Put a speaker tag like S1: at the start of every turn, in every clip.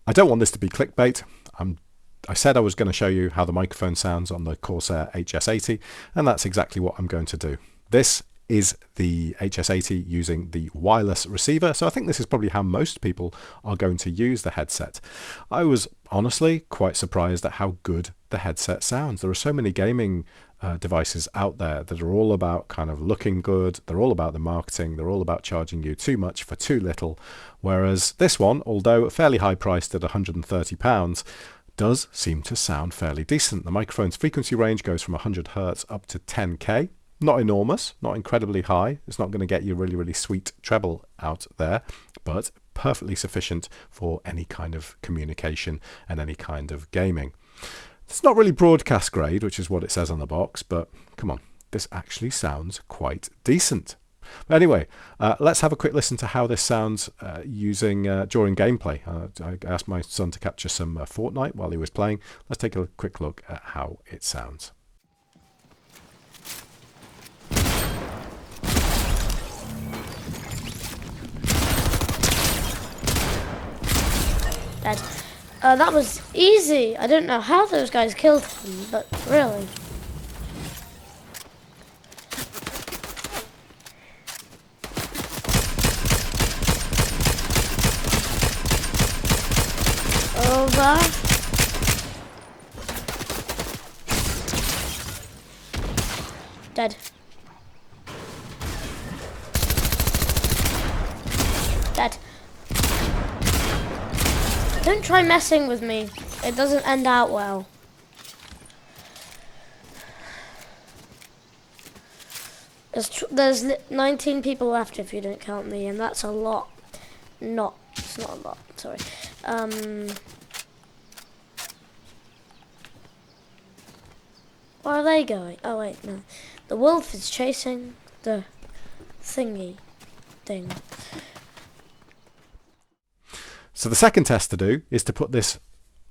S1: I don't want this to be clickbait. I said I was going to show you how the microphone sounds on the Corsair HS80, and that's exactly what I'm going to do. This is the HS80 using the wireless receiver, so I think this is probably how most people are going to use the headset. I was honestly quite surprised at how good the headset sounds. There are so many gaming devices out there that are all about kind of looking good, they're all about the marketing, they're all about charging you too much for too little, whereas this one, although fairly high priced at £130, does seem to sound fairly decent. The microphone's frequency range goes from 100 Hz up to 10K. Not enormous, not incredibly high. It's not going to get you really, really sweet treble out there, but perfectly sufficient for any kind of communication and any kind of gaming. It's not really broadcast grade, which is what it says on the box, but come on, this actually sounds quite decent. But anyway, let's have a quick listen to how this sounds during gameplay. I asked my son to capture some Fortnite while he was playing. Let's take a quick look at how it sounds.
S2: Dead. That was easy. I don't know how those guys killed him, but really. Over. Dead. Dead. Don't try messing with me. It doesn't end out well. There's 19 people left if you don't count me, and that's a lot. It's not a lot. Sorry. Where are they going? Oh wait, no. The wolf is chasing the thingy thing.
S1: So the second test to do is to put this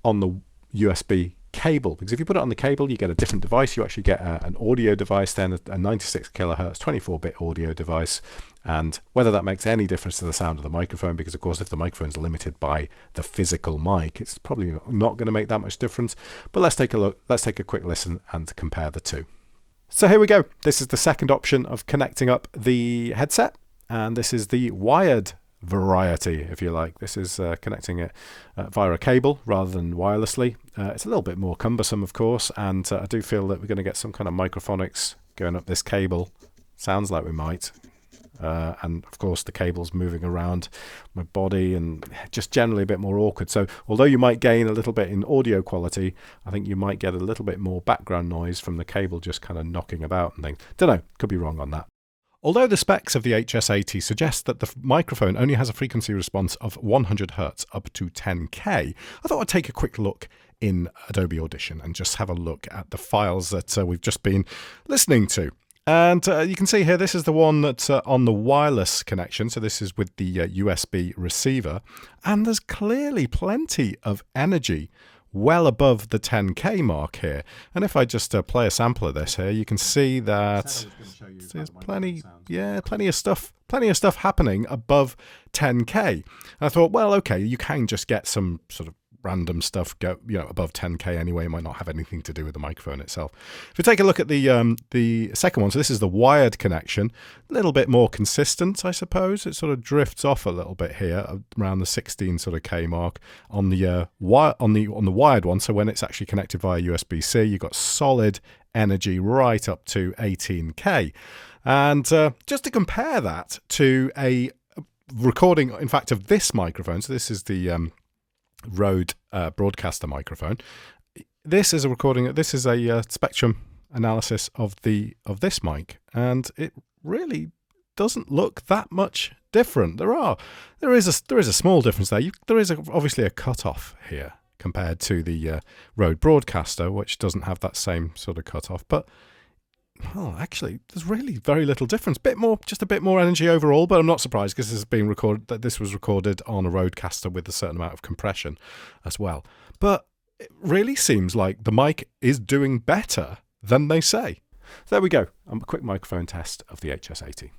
S1: on the USB cable, because if you put it on the cable you get a different device. You actually get an audio device, then a 96 kilohertz 24-bit audio device, and whether that makes any difference to the sound of the microphone, because of course if the microphone's limited by the physical mic, it's probably not going to make that much difference. But let's take a look, let's take a quick listen and compare the two. So here we go. This is the second option of connecting up the headset, and this is the wired variety, if you like. This is connecting it via a cable rather than wirelessly. It's a little bit more cumbersome, of course, and I do feel that we're going to get some kind of microphonics going up this cable. Sounds like we might. And of course the cable's moving around my body and just generally a bit more awkward. So although you might gain a little bit in audio quality, I think you might get a little bit more background noise from the cable just kind of knocking about and things. Don't know, could be wrong on that. Although the specs of the HS80 suggest that the microphone only has a frequency response of 100 Hz up to 10K, I thought I'd take a quick look in Adobe Audition and just have a look at the files that we've just been listening to. And you can see here, this is the one that's on the wireless connection. So this is with the USB receiver. And there's clearly plenty of energy well above the 10K mark here. And if I just play a sample of this here, you can see that there's plenty of stuff happening above 10K. And I thought, well, okay, you can just get some sort of random stuff go, above 10K anyway. It might not have anything to do with the microphone itself. If we take a look at the second one, so this is the wired connection, a little bit more consistent, I suppose. It sort of drifts off a little bit here around the 16 sort of K mark on the wired one. So when it's actually connected via USB-C, you've got solid energy right up to 18K. And just to compare that to a recording, in fact, of this microphone. So this is the Rode broadcaster microphone. This is a recording. This is a spectrum analysis of this mic, and it really doesn't look that much different. There is a small difference there. There is obviously a cutoff here compared to the Rode broadcaster, which doesn't have that same sort of cutoff. But actually, there's really very little difference. Just a bit more energy overall, but I'm not surprised because this was recorded on a Rodecaster with a certain amount of compression as well. But it really seems like the mic is doing better than they say. So there we go. A quick microphone test of the HS80.